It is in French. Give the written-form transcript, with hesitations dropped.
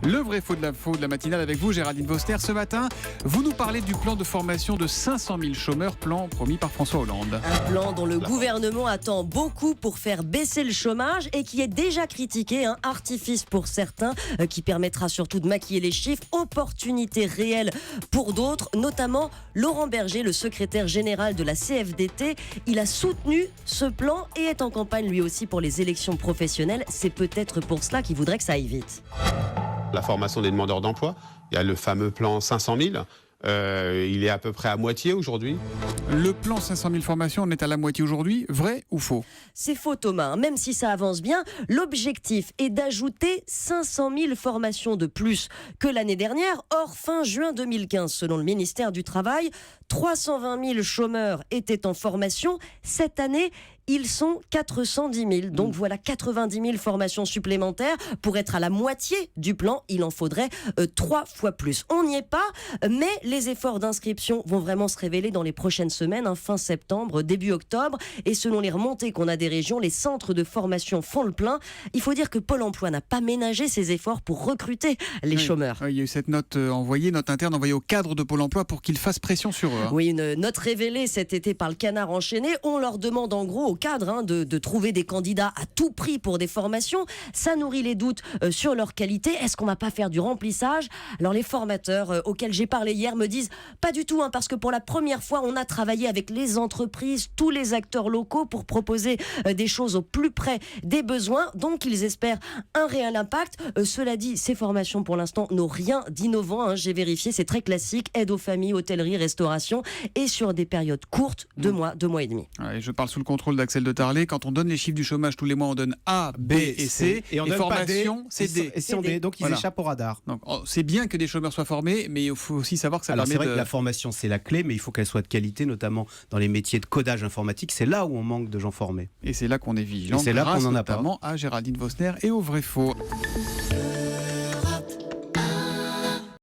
Le vrai faux de la matinale avec vous, Géraldine Vosner. Ce matin, vous nous parlez du plan de formation de 500 000 chômeurs, plan promis par François Hollande. Un plan dont le gouvernement attend beaucoup pour faire baisser le chômage et qui est déjà critiqué, un artifice pour certains, qui permettra surtout de maquiller les chiffres, opportunité réelle pour d'autres, notamment Laurent Berger, le secrétaire général de la CFDT. Il a soutenu ce plan et est en campagne lui aussi pour les élections professionnelles. C'est peut-être pour cela qu'il voudrait que ça aille vite. La formation des demandeurs d'emploi, il y a le fameux plan 500 000, il est à peu près à moitié aujourd'hui. Le plan 500 000 formations, on est à la moitié aujourd'hui, vrai ou faux ? C'est faux, Thomas. Même si ça avance bien, l'objectif est d'ajouter 500 000 formations de plus que l'année dernière. Or, fin juin 2015, selon le ministère du Travail, 320 000 chômeurs étaient en formation. Cette année, ils sont 410 000. Donc voilà 90 000 formations supplémentaires. Pour être à la moitié du plan, il en faudrait 3 fois plus. On n'y est pas, mais les efforts d'inscription vont vraiment se révéler dans les prochaines semaines, fin septembre, début octobre. Et selon les remontées qu'on a des régions, les centres de formation font le plein. Il faut dire que Pôle emploi n'a pas ménagé ses efforts pour recruter les chômeurs. Il y a eu cette note interne envoyée au cadre de Pôle emploi pour qu'ils fassent pression sur eux. Oui, une note révélée cet été par le Canard enchaîné. On leur demande en gros au cadre de trouver des candidats à tout prix pour des formations. Ça nourrit les doutes sur leur qualité. Est-ce qu'on va pas faire du remplissage ? Alors les formateurs auxquels j'ai parlé hier me disent pas du tout, parce que pour la première fois, on a travaillé avec les entreprises, tous les acteurs locaux pour proposer des choses au plus près des besoins. Donc ils espèrent un réel impact. Cela dit, ces formations pour l'instant n'ont rien d'innovant. J'ai vérifié, c'est très classique. Aide aux familles, hôtellerie, restauration et sur des périodes courtes, 2 mois, 2 mois et demi. Ouais, je parle sous le contrôle d'Axel de Tarlet. Quand on donne les chiffres du chômage tous les mois, on donne A, B et C. Et on donne formations, pas c'est D. Et c'est D. Donc ils échappent au radar. Donc, c'est bien que des chômeurs soient formés, mais il faut aussi savoir que ça Alors permet c'est vrai que la formation c'est la clé, mais il faut qu'elle soit de qualité, notamment dans les métiers de codage informatique. C'est là où on manque de gens formés. Et c'est là qu'on est vigilant. Et c'est là qu'on en a notamment à Géraldine Vosner et au vrai faux.